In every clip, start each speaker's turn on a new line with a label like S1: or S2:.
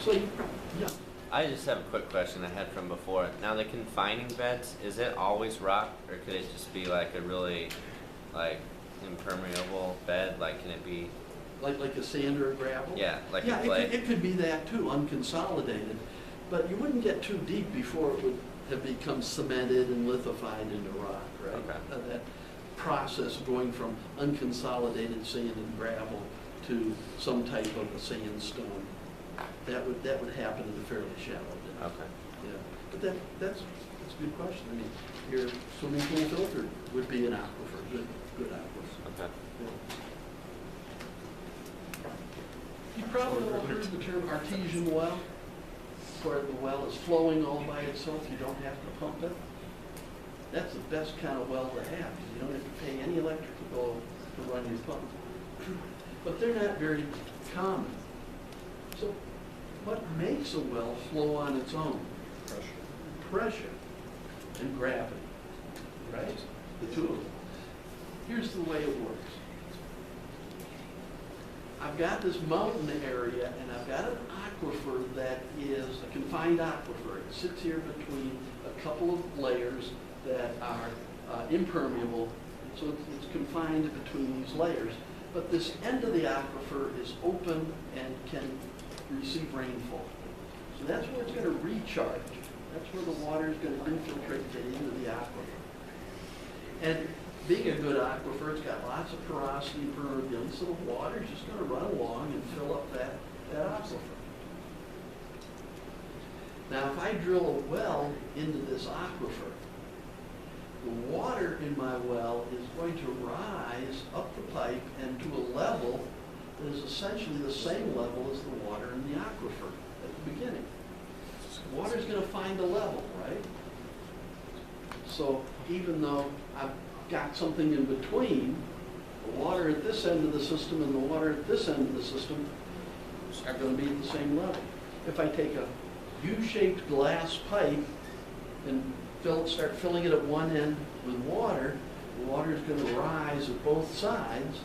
S1: So, yeah.
S2: I just have a quick question I had from before. Now the confining beds, is it always rock, or could it just be like a really like impermeable bed? Like, can it be?
S1: Like a sand or a gravel?
S2: Yeah, like
S1: yeah,
S2: a clay.
S1: it could be that too, unconsolidated. But you wouldn't get too deep before it would have become cemented and lithified into rock, right?
S2: Okay.
S1: That process going from unconsolidated sand and gravel to some type of a sandstone, that would happen in a fairly shallow depth.
S2: Okay.
S1: Yeah, but that's a good question. I mean, your swimming pool filter would be an aquifer, good aquifer.
S2: Okay.
S1: Yeah. You probably all heard the term artesian well, where the well is flowing all by itself, you don't have to pump it. That's the best kind of well to have, because you don't have to pay any electrical bill to run your pump. But they're not very common. So what makes a well flow on its own? Pressure and gravity, right? The two of them. Here's the way it works. I've got this mountain area, and I've got an aquifer that is a confined aquifer. It sits here between a couple of layers that are impermeable, so it's confined between these layers. But this end of the aquifer is open and can receive rainfall. So that's where it's going to recharge. That's where the water is going to infiltrate get into the aquifer. And being a good aquifer, it's got lots of porosity and permeability, so the water is just going to run along and fill up that aquifer. Now, if I drill a well into this aquifer, the water in my well is going to rise up the pipe and to a level that is essentially the same level as the water in the aquifer at the beginning. Water is going to find a level, right? So even though I've got something in between, the water at this end of the system and the water at this end of the system are going to be at the same level. If I take a U-shaped glass pipe and start filling it at one end with water, the water is going to rise at both sides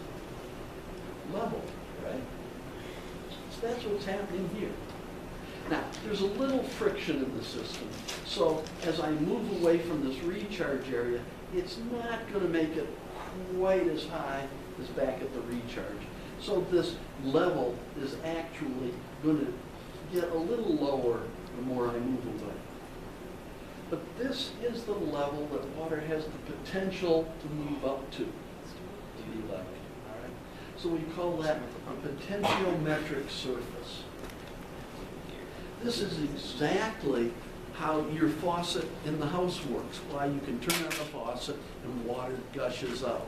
S1: level, right? So that's what's happening here. Now, there's a little friction in the system. So as I move away from this recharge area, it's not going to make it quite as high as back at the recharge. So this level is actually going to get a little lower the more I move away. But this is the level that water has the potential to move up to the level. All right? So we call that a potentiometric surface. This is exactly how your faucet in the house works, why you can turn on the faucet and water gushes out.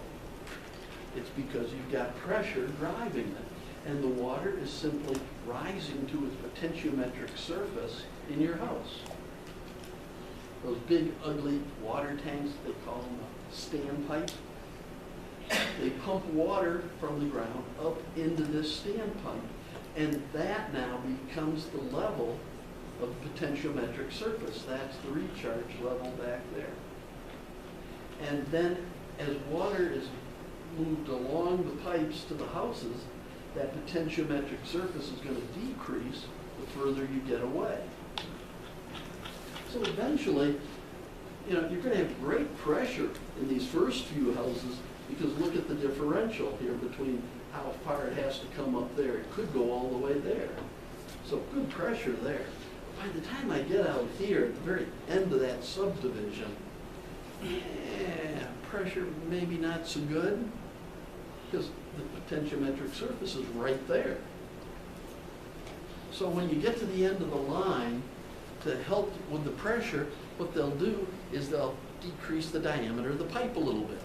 S1: It's because you've got pressure driving it, and the water is simply rising to its potentiometric surface in your house. Those big, ugly water tanks, they call them a standpipe. They pump water from the ground up into this standpipe, and that now becomes the level of potentiometric surface. That's the recharge level back there. And then as water is moved along the pipes to the houses, that potentiometric surface is going to decrease the further you get away. So eventually, you're going to have great pressure in these first few houses, because look at the differential here between how far it has to come up there. It could go all the way there. So good pressure there. By the time I get out here at the very end of that subdivision, pressure maybe not so good, because the potentiometric surface is right there. So when you get to the end of the line, to help with the pressure, what they'll do is they'll decrease the diameter of the pipe a little bit.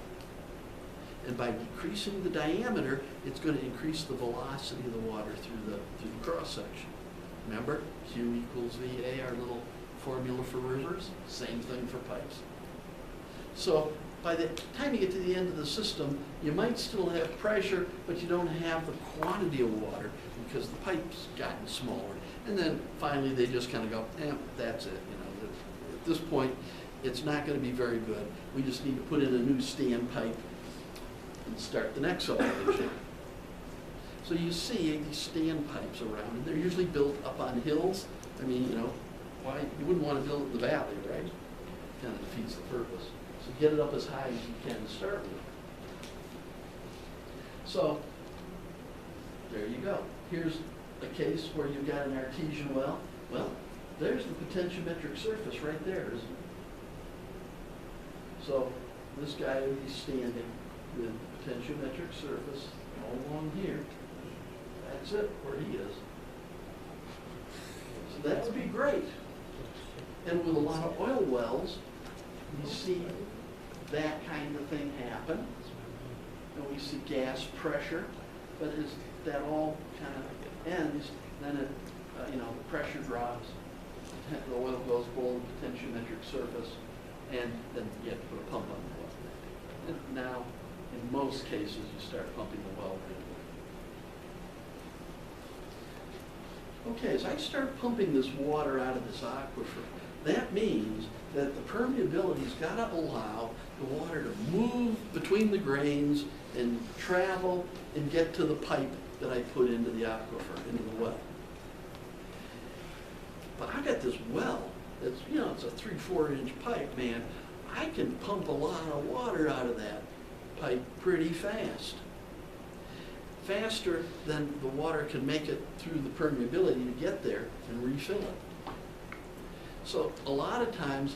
S1: And by decreasing the diameter, it's going to increase the velocity of the water through the cross-section. Remember, Q equals VA, our little formula for rivers? Same thing for pipes. So by the time you get to the end of the system, you might still have pressure, but you don't have the quantity of water because the pipe's gotten smaller. And then finally they just kind of go, that's it. At this point, it's not going to be very good. We just need to put in a new standpipe and start the next subdivision. So you see these standpipes around, and they're usually built up on hills. I mean, you know, why, you wouldn't want to build it in the valley, right? Kind of defeats the purpose. So get it up as high as you can to start with. So, there you go. Here's a case where you've got an artesian well. Well, there's the potentiometric surface right there, isn't it? So, this guy would be standing with the potentiometric surface all along here. That's it, where he is. So that would be great. And with a lot of oil wells, we see that kind of thing happen. And we see gas pressure, but as that all kind of ends, then it, you know, the pressure drops, the oil goes below the potentiometric surface, and then you have to put a pump on the well. And now, in most cases, you start pumping the well in. Okay, as I start pumping this water out of this aquifer, that means that the permeability's got to allow the water to move between the grains and travel and get to the pipe that I put into the aquifer, into the well. But I got this well that's, you know, it's a 3-4 inch pipe, man. I can pump a lot of water out of that pipe pretty fast. Faster than the water can make it through the permeability to get there and refill it. So a lot of times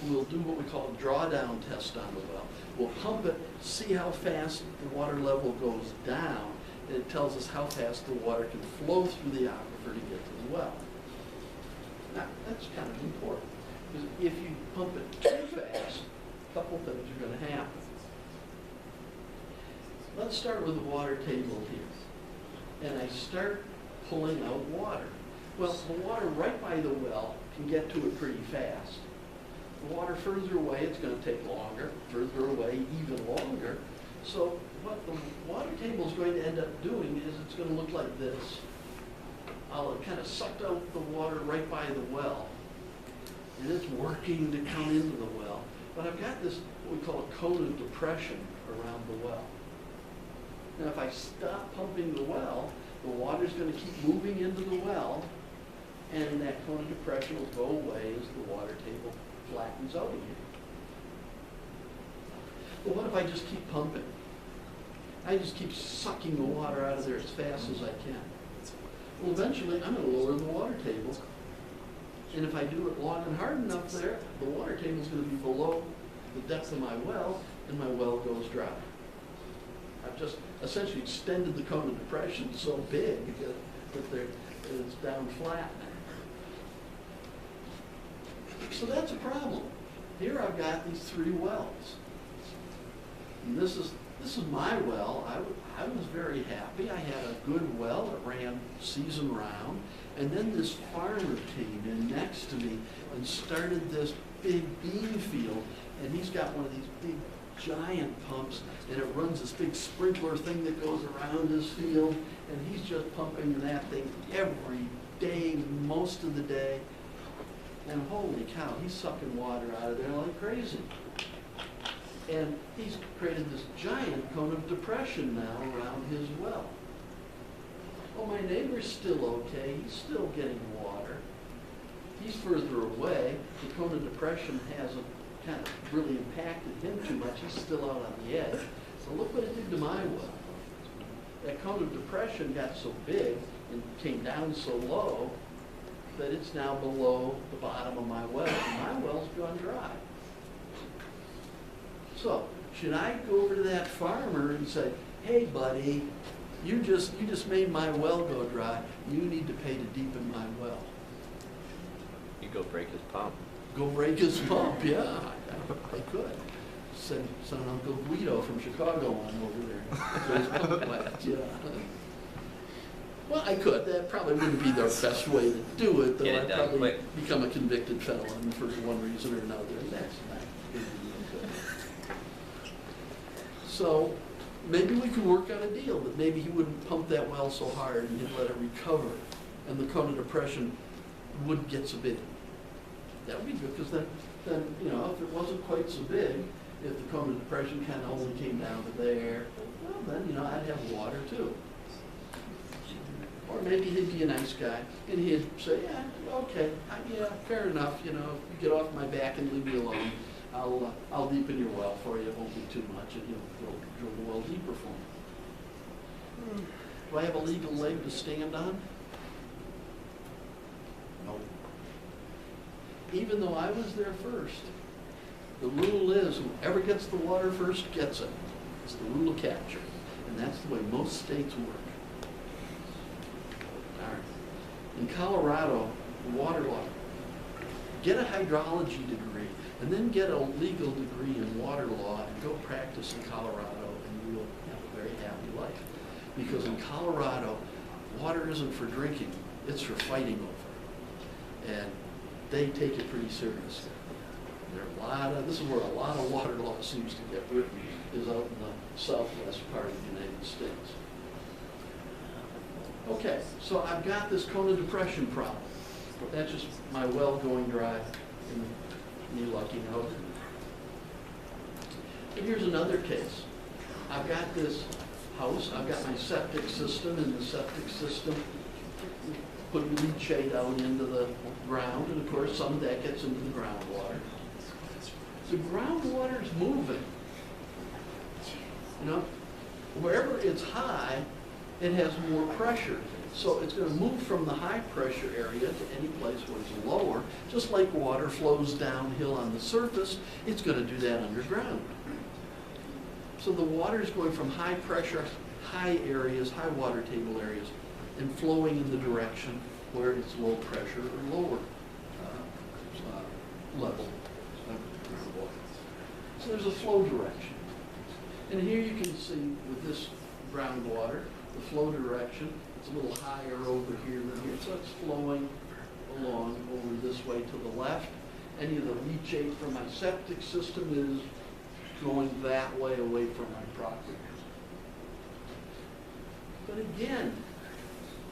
S1: we'll do what we call a drawdown test on the well. We'll pump it, see how fast the water level goes down, and it tells us how fast the water can flow through the aquifer to get to the well. Now, that's kind of important, because if you pump it too fast, a couple things are going to happen. Let's start with the water table here. And I start pulling out water. Well, the water right by the well can get to it pretty fast. The water further away, it's going to take longer. Further away, even longer. So what the water table is going to end up doing is it's going to look like this. I'll have kind of sucked out the water right by the well. And it's working to come into the well. But I've got this, what we call a cone of depression around the well. Now if I stop pumping the well, the water's going to keep moving into the well, and that cone of depression will go away as the water table flattens out again. But what if I just keep pumping? I just keep sucking the water out of there as fast as I can. Well, eventually I'm going to lower the water table. And if I do it long and hard enough there, the water table is going to be below the depth of my well, and my well goes dry. I've just essentially extended the cone of depression so big that it's down flat now. So that's a problem. Here I've got these 3 wells. And this is my well. I was very happy. I had a good well that ran season round. And then this farmer came in next to me and started this big bean field. And he's got one of these big giant pumps, and it runs this big sprinkler thing that goes around his field, and he's just pumping that thing every day, most of the day. And holy cow, he's sucking water out of there like crazy. And he's created this giant cone of depression now around his well. Well, my neighbor's still okay. He's still getting water. He's further away. The cone of depression hasn't kind of really impacted him too much. He's still out on the edge. So look what it did to my well. That cone of depression got so big and came down so low that it's now below the bottom of my well. And my well's gone dry. So should I go over to that farmer and say, hey buddy, you just made my well go dry. You need to pay to deepen my well.
S2: You go break his pump.
S1: Go break his pump, yeah. I could. Send Uncle Guido from Chicago on over there. So his pump wet, yeah. Well, I could. That probably wouldn't be the best way to do it, though.
S2: Get it
S1: I'd
S2: done
S1: probably
S2: quick.
S1: become a convicted felon for one reason or another, and that's not good. So maybe we could work out a deal that maybe he wouldn't pump that well so hard and he'd let it recover, and the cone of depression wouldn't get so big. That would be good, because then, you know, if it wasn't quite so big, if the cone of depression kind of only came down to there, well, then, you know, I'd have water too. maybe he'd be a nice guy, and he'd say, yeah, okay, yeah, fair enough, you know, get off my back and leave me alone. I'll deepen your well for you, it won't be too much, and he'll drill the well deeper for me. Do I have a legal leg to stand on? No. Even though I was there first, the rule is whoever gets the water first gets it. It's the rule of capture, and that's the way most states work. All right. In Colorado, water law, get a hydrology degree, and then get a legal degree in water law, and go practice in Colorado, and you'll have a very happy life. Because in Colorado, water isn't for drinking, it's for fighting over. And they take it pretty seriously. There are this is where a lot of water law seems to get written, is out in the southwest part of the United States. Okay, so I've got this cone of depression problem. That's just my well going dry and me lucking out. And here's another case. I've got this house, I've got my septic system, and the septic system put leachate out into the ground, and of course some of that gets into the groundwater. The groundwater is moving. You know, wherever it's high, it has more pressure. So it's going to move from the high pressure area to any place where it's lower. Just like water flows downhill on the surface, it's going to do that underground. So the water is going from high pressure, high areas, high water table areas, and flowing in the direction where it's low pressure or lower level of groundwater. So there's a flow direction. And here you can see with this groundwater, the flow direction, it's a little higher over here than here. So it's flowing along over this way to the left. Any of the leachate from my septic system is going that way away from my property. But again,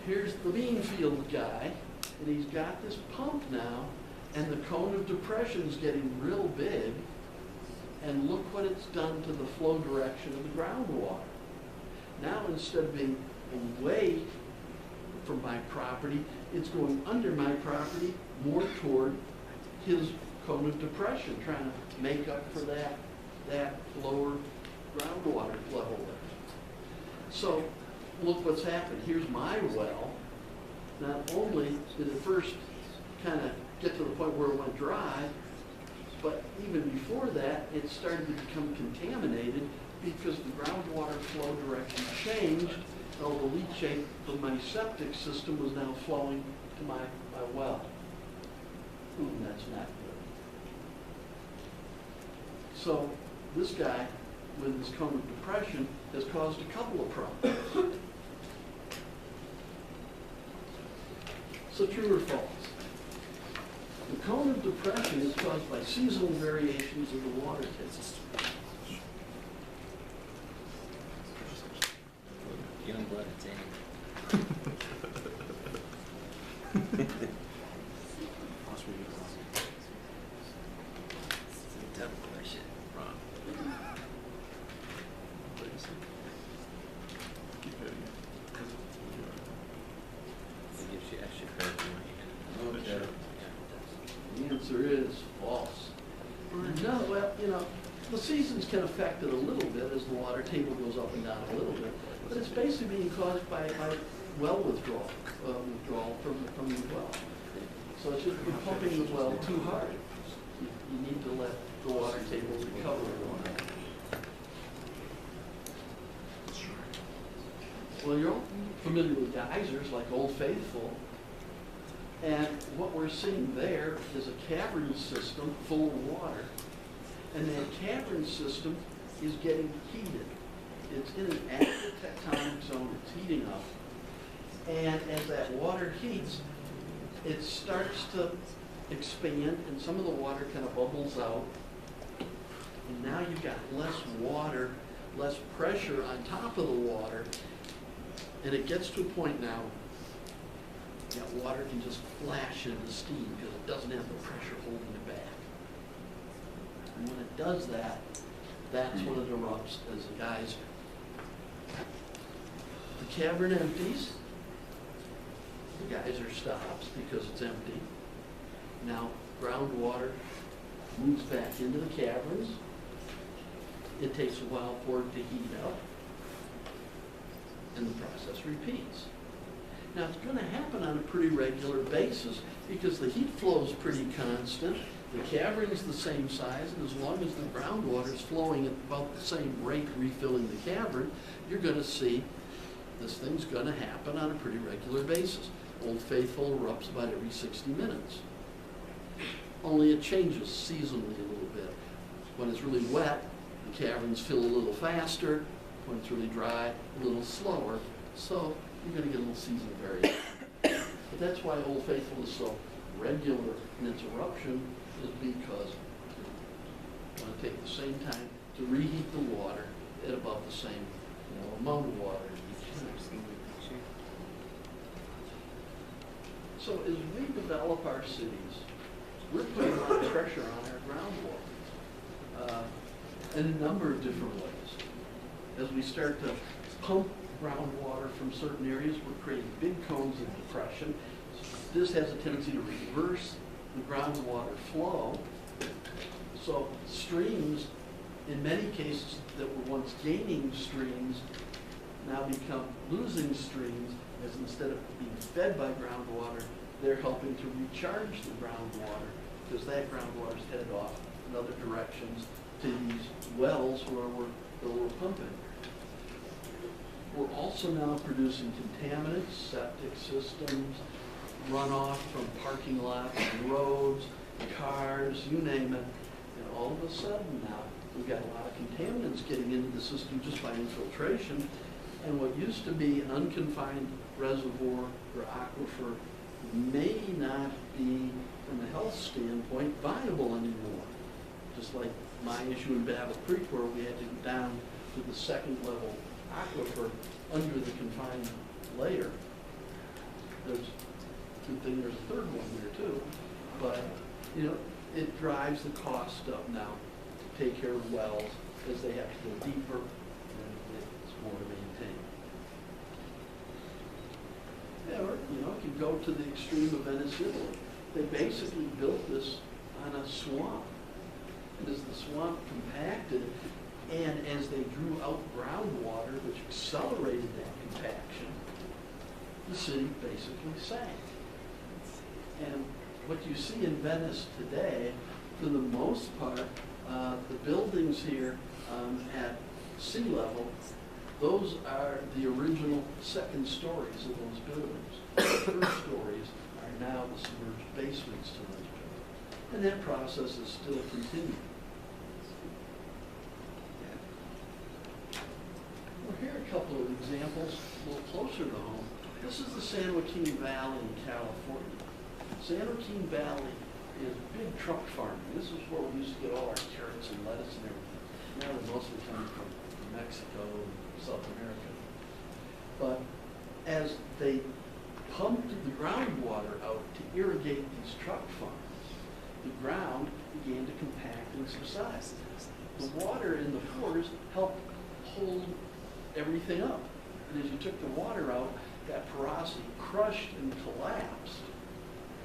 S1: here's the bean field guy, and he's got this pump now, and the cone of depression is getting real big, and look what it's done to the flow direction of the groundwater. Now instead of being away from my property, it's going under my property, more toward his cone of depression, trying to make up for that lower groundwater level there. So look what's happened. Here's my well. Not only did it first kind of get to the point where it went dry, but even before that, it started to become contaminated because the groundwater flow direction changed. All the leachate from my septic system was now flowing to my well. Ooh, that's not good. So this guy with his cone of depression has caused a couple of problems. So true or false? The cone of depression is caused by seasonal variations of the water table.
S2: Young blood, it's
S1: The answer is false. No, well, you know, the seasons can affect it a little bit as the water table goes up and down a little bit, but it's basically being caused by well withdrawal from the well. So it's just you're pumping the well too hard. You need to let the water table recover a little bit. Well, you're all familiar with geysers like Old Faithful. And what we're seeing there is a cavern system full of water. And that cavern system is getting heated. It's in an active tectonic zone. It's heating up. And as that water heats, it starts to expand, and some of the water kind of bubbles out. And now you've got less water, less pressure on top of the water. And it gets to a point now that water can just flash into steam because it doesn't have the pressure holding it back. And when it does that, that's when it erupts as a geyser. The cavern empties, The geyser stops because it's empty. Now groundwater moves back into the caverns. It takes a while for it to heat up, and the process repeats. Now it's going to happen on a pretty regular basis because the heat flow is pretty constant, the cavern is the same size, and as long as the groundwater is flowing at about the same rate refilling the cavern, you're going to see this thing's going to happen on a pretty regular basis. Old Faithful erupts about every 60 minutes. Only it changes seasonally a little bit. When it's really wet, the caverns fill a little faster. When it's really dry, a little slower. So you're going to get a little seasonal variation. But that's why Old Faithful is so regular in its eruption, is because it's going to take the same time to reheat the water at about the same amount of water each time. So as we develop our cities, we're putting a lot of pressure on our groundwater in a number of different ways. As we start to pump groundwater from certain areas, we're creating big cones of depression. This has a tendency to reverse the groundwater flow. So streams, in many cases that were once gaining streams, now become losing streams, as instead of being fed by groundwater, they're helping to recharge the groundwater, because that groundwater is headed off in other directions to these wells where we're pumping. We're also now producing contaminants, septic systems, runoff from parking lots and roads, cars, you name it. And all of a sudden now, we've got a lot of contaminants getting into the system just by infiltration. And what used to be an unconfined reservoir or aquifer may not be, from a health standpoint, viable anymore. Just like my issue in Battle Creek, where we had to go down to the second level aquifer under the confined layer. There's a good thing there's a third one there too, but it drives the cost up now to take care of wells as they have to go deeper and it's more to maintain. Or you can go to the extreme of Venice, Italy. They basically built this on a swamp. And as the swamp compacted, and as they drew out groundwater, which accelerated that compaction, the city basically sank. And what you see in Venice today, for the most part, the buildings here at sea level, those are the original second stories of those buildings. The third stories are now the submerged basements to those buildings. And that process is still continuing. Well, here are a couple of examples a little closer to home. This is the San Joaquin Valley in California. San Joaquin Valley is big truck farming. This is where we used to get all our carrots and lettuce and everything. Now they're mostly coming from Mexico and South America. But as they pumped the groundwater out to irrigate these truck farms, the ground began to compact and subside. The water in the pores helped hold everything up. And as you took the water out, that porosity crushed and collapsed.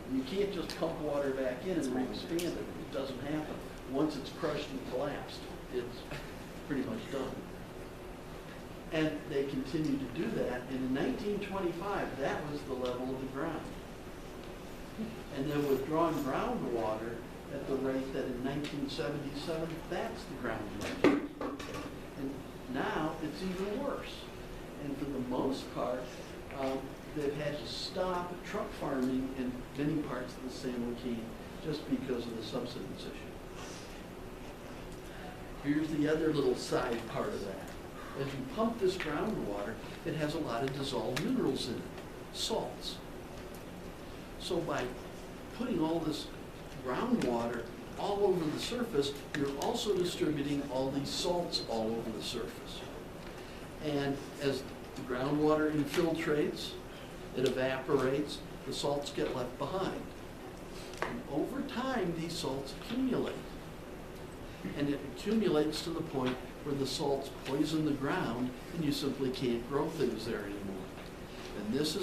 S1: And you can't just pump water back in and re-expand it. It doesn't happen. Once it's crushed and collapsed, it's pretty much done. And they continued to do that. And in 1925, that was the level of the ground. And then withdrawing groundwater at the rate that in 1977, that's the ground level. And now it's even worse. And for the most part, they've had to stop truck farming in many parts of the San Joaquin just because of the subsidence issue. Here's the other little side part of that. As you pump this groundwater, it has a lot of dissolved minerals in it, salts. So by putting all this groundwater all over the surface, you're also distributing all these salts all over the surface. And as the groundwater infiltrates, it evaporates, the salts get left behind. And over time, these salts accumulate. And it accumulates to the point where the salts poison the ground and you simply can't grow things there anymore. And this is